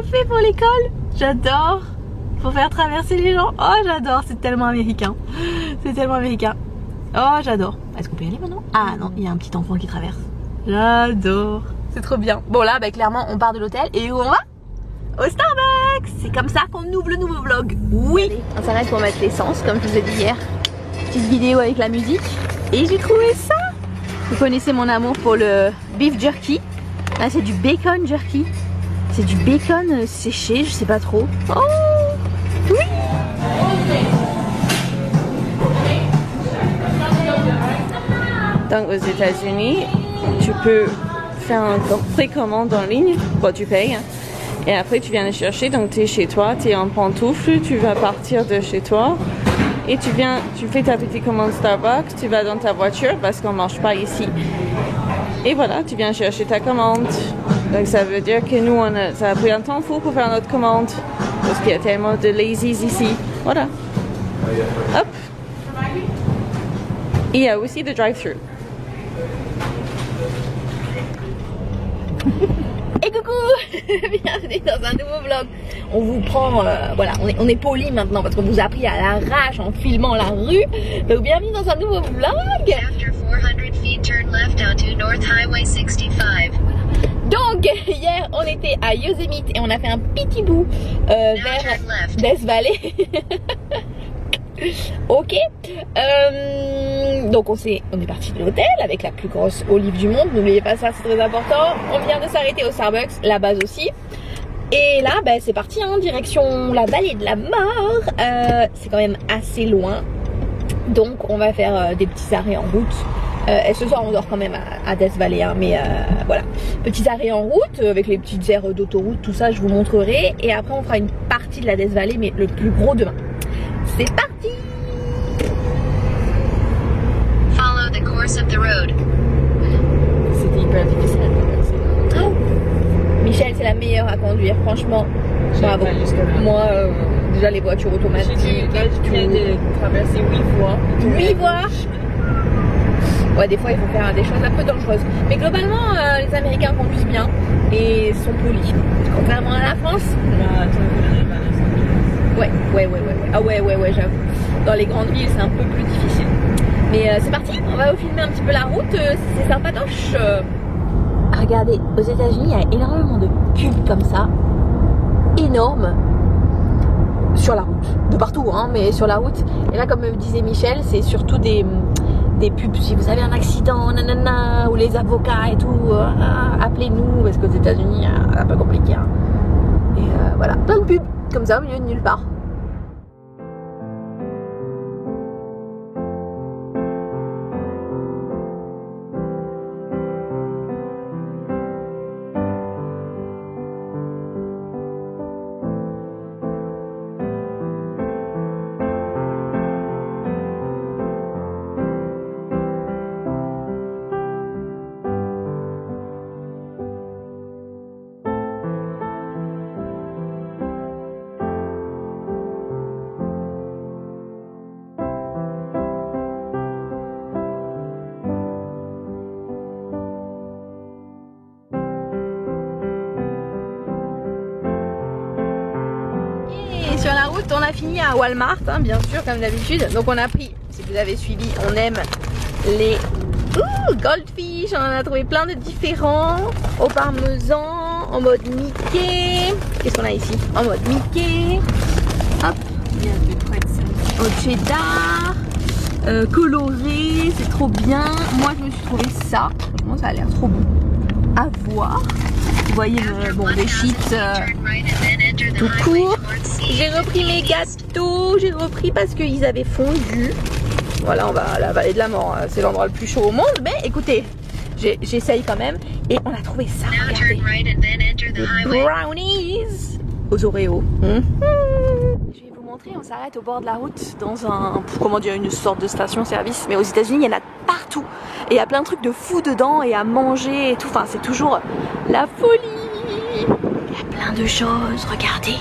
fait pour l'école. J'adore. Pour faire traverser les gens. Oh j'adore, c'est tellement américain. C'est tellement américain. Oh j'adore. Est-ce qu'on peut y aller maintenant? Ah non, il y a un petit enfant qui traverse. J'adore. C'est trop bien. Bon là bah, clairement on part de l'hôtel et où on va? Au Starbucks. C'est comme ça qu'on ouvre le nouveau vlog. Oui. Allez, on s'arrête pour mettre l'essence comme je vous ai dit hier. Petite vidéo avec la musique. Et j'ai trouvé ça. Vous connaissez mon amour pour le beef jerky. Là c'est du bacon jerky. C'est du bacon séché, je sais pas trop. Oh oui. Donc aux États-Unis, tu peux faire un précommande en ligne. Bon, tu payes. Et après tu viens les chercher. Donc tu es chez toi, tu es en pantoufle, tu vas partir de chez toi. Et tu fais ta petite commande Starbucks, tu vas dans ta voiture parce qu'on ne mange pas ici. Et voilà, tu viens chercher ta commande. Donc ça veut dire que nous, ça a pris un temps fou pour faire notre commande. Parce qu'il y a tellement de lazies ici. Voilà. Hop. Et il y a aussi le drive-thru. Et coucou. Bienvenue dans un nouveau vlog. On vous prend, voilà, on est poli maintenant parce qu'on vous a pris à l'arrache en filmant la rue. Donc bienvenue dans un nouveau vlog. After 400 feet, turn left onto North Highway 65. Donc hier on était à Yosemite et on a fait un petit bout vers Death Valley. Ok. Donc on est parti de l'hôtel avec la plus grosse olive du monde. N'oubliez pas ça, c'est très important. On vient de s'arrêter au Starbucks, la base aussi. Et là bah, c'est parti hein, direction la vallée de la mort. C'est quand même assez loin. Donc on va faire des petits arrêts en route. Et ce soir on dort quand même à Death Valley hein, mais voilà, petits arrêts en route avec les petites aires d'autoroute, tout ça je vous montrerai. Et après on fera une partie de la Death Valley mais le plus gros demain. C'est parti. Follow the course of the road. C'était hyper difficile à traverser. Oh. Michel c'est la meilleure à conduire franchement. Bravo. Moi déjà les voitures automatiques. Je viens de traverser 8 fois. 8 voies. Ouais, des fois il faut faire des choses un peu dangereuses. Mais globalement, les Américains conduisent bien et sont polis. Contrairement à la France. Ouais. Ah ouais, j'avoue. Dans les grandes villes, c'est un peu plus difficile. Mais c'est parti, on va vous filmer un petit peu la route. C'est sympatoche. Regardez, aux États-Unis, il y a énormément de pubs comme ça. Énormes. Sur la route. De partout, hein, mais sur la route. Et là, comme me disait Michel, c'est surtout des pubs si vous avez un accident, nanana, ou les avocats et tout, appelez-nous parce qu'aux États-Unis c'est un peu compliqué. Hein. Et voilà, plein de pubs comme ça au milieu de nulle part. Sur la route, on a fini à Walmart, hein, bien sûr, comme d'habitude. Donc on a pris, si vous avez suivi, on aime les goldfish. On en a trouvé plein de différents. Au parmesan, en mode Mickey. Qu'est-ce qu'on a ici? En mode Mickey. Hop. Au cheddar. Coloré, c'est trop bien. Moi, je me suis trouvé ça. Franchement, ça a l'air trop bon. À voir. Vous voyez les chips tout court. J'ai repris mes gâteaux. J'ai repris parce qu'ils avaient fondu. Voilà, on va à la vallée de la mort. C'est l'endroit le plus chaud au monde. Mais écoutez, j'essaye quand même. Et on a trouvé ça. Regardez. Des brownies aux Oreos. Je vais vous montrer. On s'arrête au bord de la route dans une sorte de station-service. Mais aux États-Unis, il y en a partout. Et il y a plein de trucs de fou dedans et à manger et tout. Enfin, c'est toujours la folie. Il y a plein de choses. Regardez.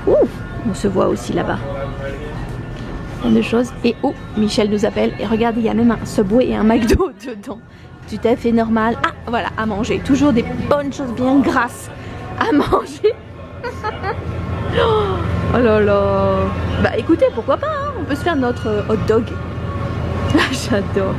Ouh, on se voit aussi là-bas. Plein de choses. Et oh, Michel nous appelle. Et regardez, il y a même un Subway et un McDo dedans. Tout à fait normal. Ah, voilà, à manger. Toujours des bonnes choses bien grasses à manger. Oh là là. Bah écoutez, pourquoi pas, hein, on peut se faire notre hot dog. J'adore.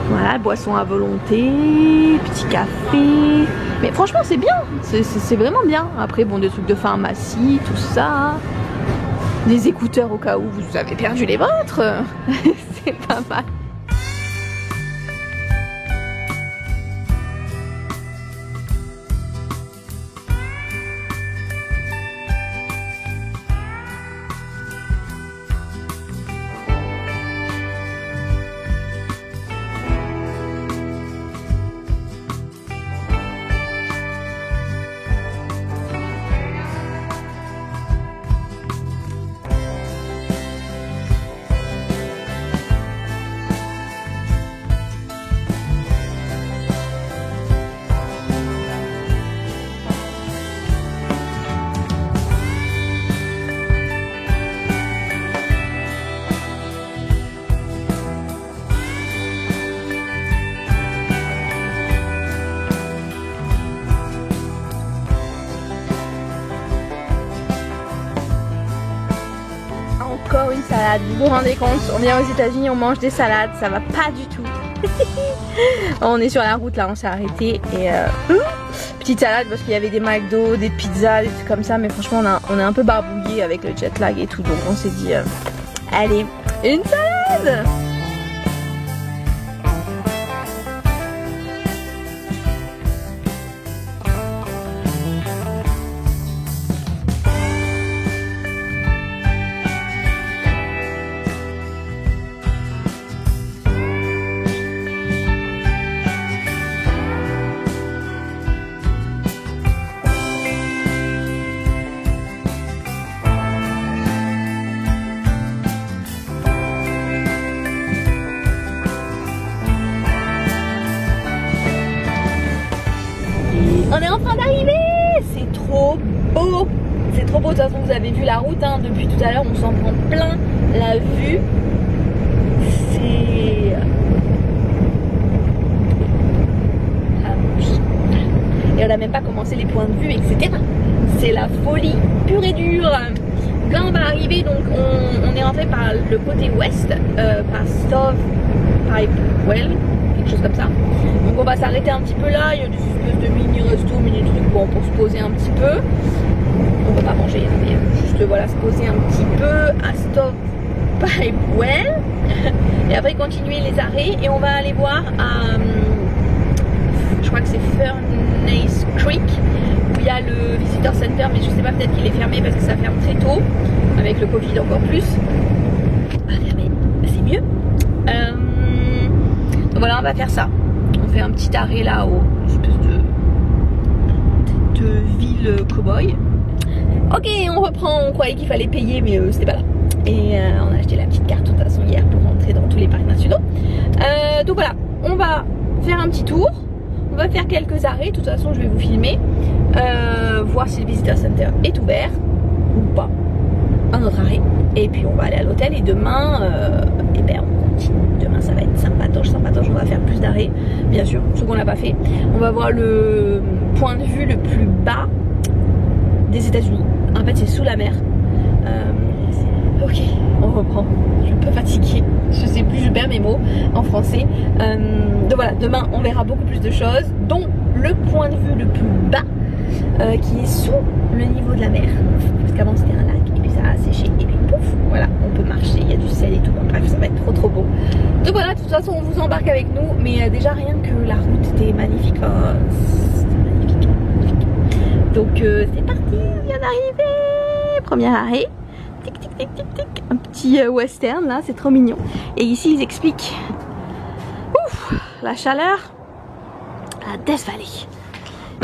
Voilà, boisson à volonté, petit café. Mais franchement c'est bien, c'est vraiment bien. Après bon, des trucs de pharmacie, tout ça. Des écouteurs au cas où vous avez perdu les vôtres. C'est pas mal. Encore une salade, vous vous rendez compte, on vient aux États-Unis, on mange des salades, ça va pas du tout. On est sur la route là, on s'est arrêté et petite salade parce qu'il y avait des McDo, des pizzas, des trucs comme ça, mais franchement on est un peu barbouillé avec le jet lag et tout, donc on s'est dit allez, une salade. On est en train d'arriver, c'est trop beau. C'est trop beau, de toute façon vous avez vu la route hein, depuis tout à l'heure, on s'en prend plein la vue. C'est... Et on n'a même pas commencé les points de vue, etc. C'est la folie pure et dure. Là on va arriver, donc on est rentré par le côté ouest, par Stove Pipe Well, quelque chose comme ça. Donc on va s'arrêter un petit peu là, il y a des espèces de mini resto, mini trucs bon, pour se poser un petit peu. On va pas manger, mais juste voilà, se poser un petit peu à Stove Pipe Well. Et après continuer les arrêts et on va aller voir à, je crois que c'est Furnace Creek, où il y a le Visitor Center, mais je sais pas, peut-être qu'il est fermé parce que ça ferme très tôt, avec le Covid encore plus. Ah fermé, c'est mieux. Donc voilà, on va faire ça. On fait un petit arrêt là au espèce de ville cow-boy. Ok, on reprend, on croyait qu'il fallait payer mais c'était pas là. Et on a acheté la petite carte de toute façon hier pour rentrer dans tous les parcs nationaux. Donc voilà, on va faire un petit tour. On va faire quelques arrêts, de toute façon je vais vous filmer. Voir si le Visitor Center est ouvert ou pas. Un autre arrêt. Et puis on va aller à l'hôtel et demain, eh ben on continue. Demain ça va être sympatoche, sympatoche. On va faire plus d'arrêts, bien sûr, ce qu'on n'a pas fait. On va voir le point de vue le plus bas des États-Unis. En fait c'est sous la mer. Ok, on reprend. Je suis un peu fatiguée. Je sais plus, je perds mes mots en français. Donc voilà, demain on verra beaucoup plus de choses, dont le point de vue le plus bas qui est sous le niveau de la mer. Parce qu'avant c'était un lac et puis ça a séché et puis pouf, voilà, on peut marcher, il y a du sel et tout. Bon, bref, ça va être trop beau. Donc voilà, de toute façon on vous embarque avec nous, mais déjà rien que la route était magnifique. C'était magnifique, magnifique. Donc c'est parti, on vient d'arriver. Premier arrêt. Tic tic tic tic tic. Un petit western là, c'est trop mignon. Et ici ils expliquent ouf, la chaleur à Death Valley,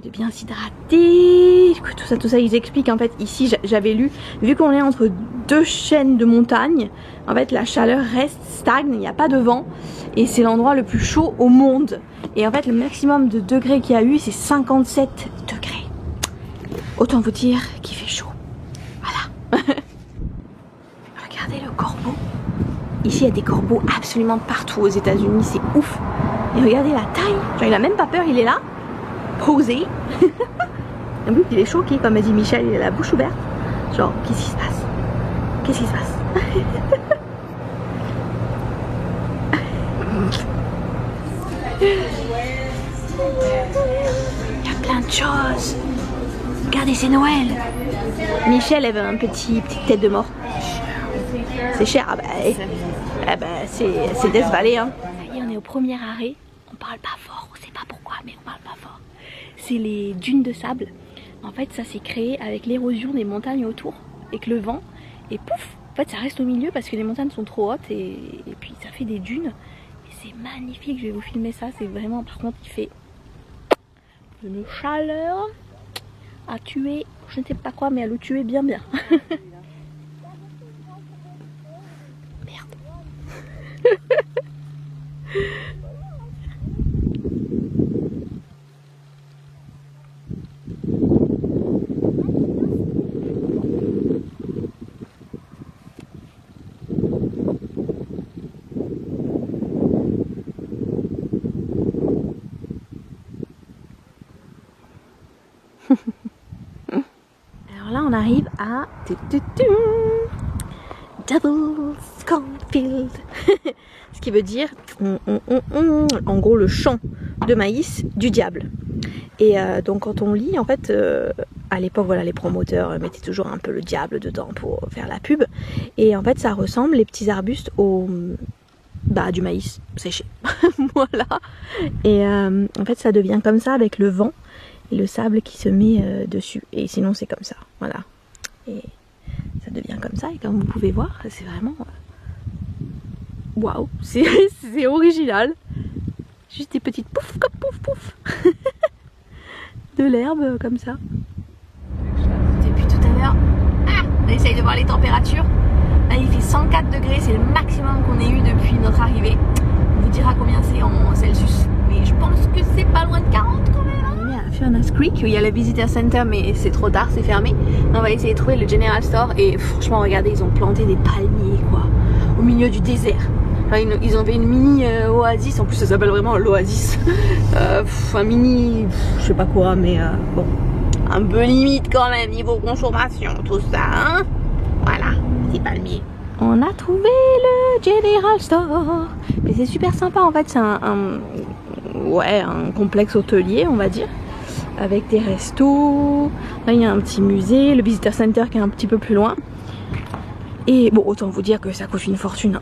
de bien s'hydrater, tout ça ils expliquent. En fait ici j'avais lu, vu qu'on est entre deux chaînes de montagnes, en fait la chaleur reste stagne, il n'y a pas de vent et c'est l'endroit le plus chaud au monde. Et en fait le maximum de degrés qu'il y a eu c'est 57 degrés. Autant vous dire qu'il fait chaud. Voilà. Regardez le corbeau. Ici il y a des corbeaux absolument partout aux États-Unis, c'est ouf. Et regardez la taille, genre il a même pas peur, il est là, posé. Oui, il est choqué, comme a dit Michel, il a la bouche ouverte. Genre, qu'est-ce qui se passe? Qu'est-ce qui se passe? Il y a plein de choses. Regardez, c'est Noël. Michel avait une petite tête de mort. C'est cher, ah bah, c'est Death Valley. Hein. Ça y est, on est au premier arrêt. On parle pas fort, on sait pas pourquoi, mais on parle pas fort. C'est les dunes de sable. En fait, ça s'est créé avec l'érosion des montagnes autour, avec le vent. Et pouf, en fait, ça reste au milieu parce que les montagnes sont trop hautes et puis ça fait des dunes. Et c'est magnifique, je vais vous filmer ça. C'est vraiment, par contre, il fait une chaleur à tuer, je ne sais pas quoi, mais à le tuer bien. Merde. Alors là on arrive à Double Cornfield. Ce qui veut dire en gros le champ de maïs du diable. Et donc quand on lit, en fait à l'époque voilà, les promoteurs mettaient toujours un peu le diable dedans pour faire la pub. Et en fait ça ressemble, les petits arbustes, au du maïs séché. Voilà. Et en fait ça devient comme ça avec le vent et le sable qui se met dessus. Et sinon c'est comme ça. Voilà. Et ça devient comme ça. Et comme vous pouvez voir, c'est vraiment... Waouh, c'est original. Juste des petites pouf, comme pouf, pouf. De l'herbe comme ça. Depuis tout à l'heure, on essaye de voir les températures. Là il fait 104 degrés, c'est le maximum qu'on ait eu depuis notre arrivée. On vous dira combien c'est en Celsius. Mais je pense que c'est pas loin de 40 quand même. On est à Furnace Creek où il y a le Visitor Center, mais c'est trop tard, c'est fermé. On va essayer de trouver le General Store et franchement regardez, ils ont planté des palmiers quoi, au milieu du désert. Enfin, ils ont fait une mini oasis, en plus ça s'appelle vraiment l'oasis. Un mini, je sais pas quoi, mais bon, un peu limite quand même niveau consommation, tout ça, hein. Voilà, petit palmier. On a trouvé le General Store. Mais c'est super sympa en fait, c'est un complexe hôtelier on va dire. Avec des restos, là il y a un petit musée, le Visitor Center qui est un petit peu plus loin. Et bon, autant vous dire que ça coûte une fortune, hein.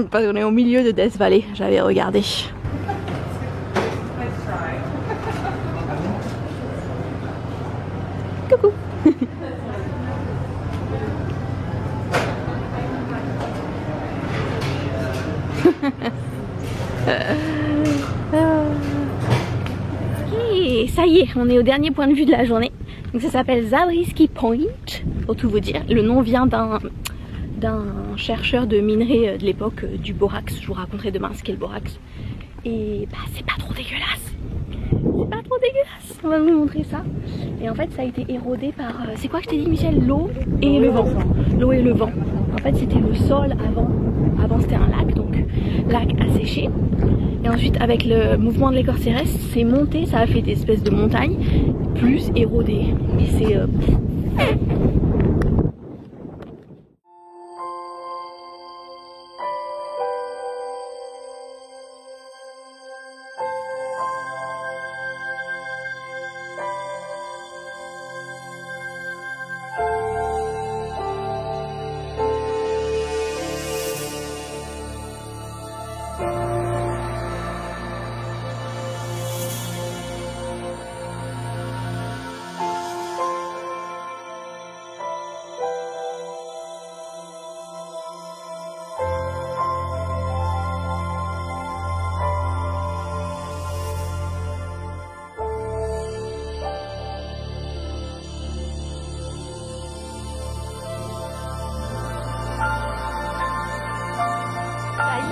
Parce qu'on est au milieu de Death Valley, j'avais regardé. Coucou. Et ça y est, on est au dernier point de vue de la journée. Donc ça s'appelle Zabriskie Point, pour tout vous dire. Le nom vient d'un chercheur de minerai de l'époque du borax. Je vous raconterai demain ce qu'est le borax. Et bah c'est pas trop dégueulasse. C'est pas trop dégueulasse. On va vous montrer ça. Et en fait ça a été érodé par... c'est quoi que je t'ai dit Michel? L'eau et le vent. L'eau et le vent. En fait c'était le sol avant. Avant c'était un lac, donc lac asséché. Et ensuite avec le mouvement de l'écorce terrestre, c'est monté, ça a fait des espèces de montagnes plus érodées. Mais c'est...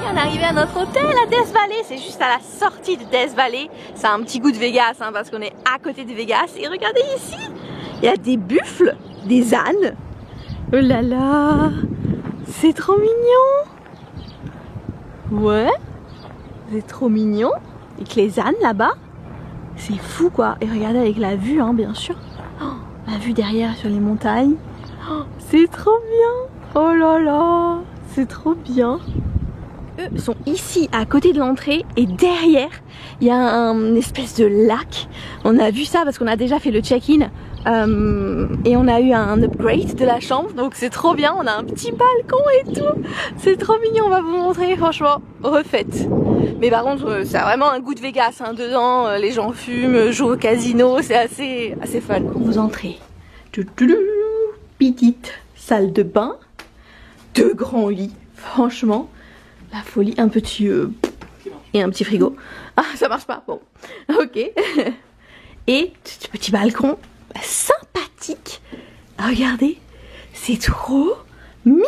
On est arrivé à notre hôtel à Death Valley, c'est juste à la sortie de Death Valley. Ça a un petit goût de Vegas hein, parce qu'on est à côté de Vegas. Et regardez ici, il y a des buffles, des ânes. Oh là là, c'est trop mignon. Ouais, c'est trop mignon. Et que les ânes là-bas, c'est fou quoi. Et regardez avec la vue hein, bien sûr. Oh. La vue derrière sur les montagnes. Oh, c'est trop bien. Oh là là, c'est trop bien. Eux sont ici à côté de l'entrée et derrière il y a un espèce de lac. On a vu ça parce qu'on a déjà fait le check-in et on a eu un upgrade de la chambre, donc c'est trop bien. On a un petit balcon et tout, c'est trop mignon. On va vous montrer, franchement refaite. Mais par contre ça a vraiment un goût de Vegas hein. Dedans les gens fument, jouent au casino, c'est assez fun. Vous entrez, petite salle de bain, 2 grands lits, franchement la folie. Un petit et un petit frigo. Ah ça marche pas, bon ok. Et ce petit balcon sympathique. Regardez, c'est trop mignon.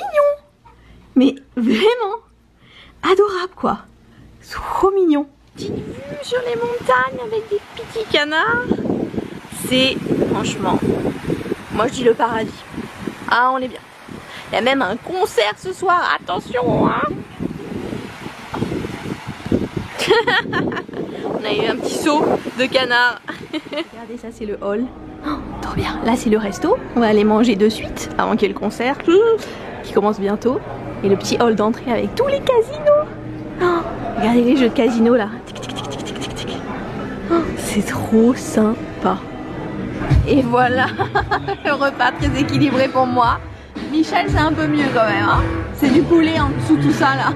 Mais vraiment adorable quoi. Trop mignon. Petite vue sur les montagnes avec des petits canards. C'est franchement, moi je dis le paradis. Ah on est bien. Il y a même un concert ce soir, attention hein. On a eu un petit saut de canard. Regardez, ça c'est le hall. Oh, trop bien. Là c'est le resto. On va aller manger de suite avant qu'il y ait le concert qui commence bientôt. Et le petit hall d'entrée avec tous les casinos. Oh, regardez les jeux de casino là. Tic, tic, tic, tic, tic, tic, tic. Oh, c'est trop sympa. Et voilà le repas très équilibré pour moi. Michel c'est un peu mieux quand même hein. C'est du poulet en dessous tout ça là.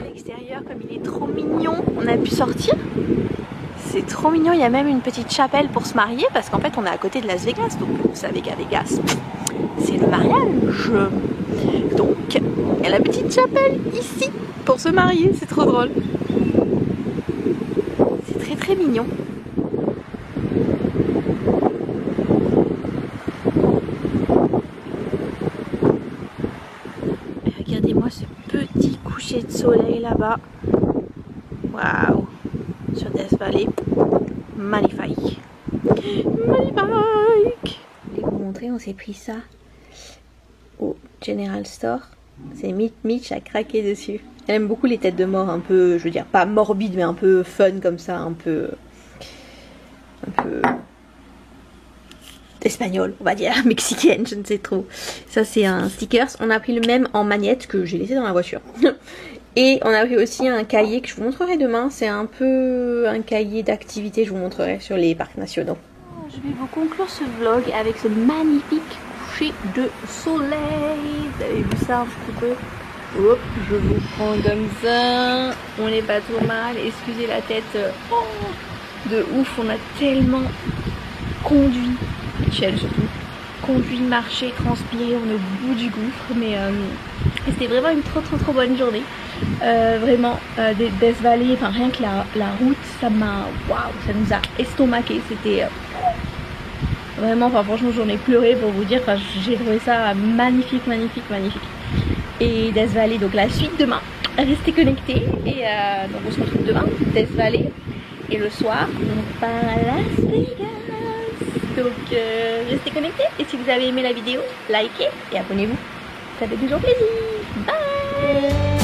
L'extérieur comme il est trop mignon, on a pu sortir. C'est trop mignon, il y a même une petite chapelle pour se marier parce qu'en fait on est à côté de Las Vegas, donc vous savez qu'à Vegas c'est le mariage. Donc il y a la petite chapelle ici pour se marier, c'est trop drôle. C'est très très mignon. Regardez-moi ce petit coucher de soleil là-bas. Waouh! Sur Death Valley. Magnifique. Magnifique! Je vais vous montrer, on s'est pris ça au General Store. C'est Mitch a craqué dessus. Elle aime beaucoup les têtes de mort un peu, je veux dire, pas morbides, mais un peu fun comme ça, un peu espagnol, on va dire, mexicaine, je ne sais trop. Ça c'est un stickers. On a pris le même en magnette que j'ai laissé dans la voiture. Et on a pris aussi un cahier que je vous montrerai demain. C'est un peu un cahier d'activité, je vous montrerai sur les parcs nationaux. Je vais vous conclure ce vlog avec ce magnifique coucher de soleil. Vous avez vu ça un petit peu? Hop, je vous prends comme ça. On n'est pas trop mal. Excusez la tête de ouf. On a tellement conduit, Michel surtout, conduit, marché, transpiré. On est au bout du gouffre. Mais c'était vraiment une trop bonne journée. Vraiment, Death Valley, enfin rien que la route, ça m'a, waouh, ça nous a estomaqué. C'était vraiment, enfin franchement j'en ai pleuré pour vous dire. Enfin, j'ai trouvé ça magnifique. Et Death Valley, donc la suite demain. Restez connectés et donc on se retrouve demain, Death Valley, et le soir on part à Las Vegas. Donc restez connectés et si vous avez aimé la vidéo, likez et abonnez-vous. Ça fait toujours plaisir. Bye.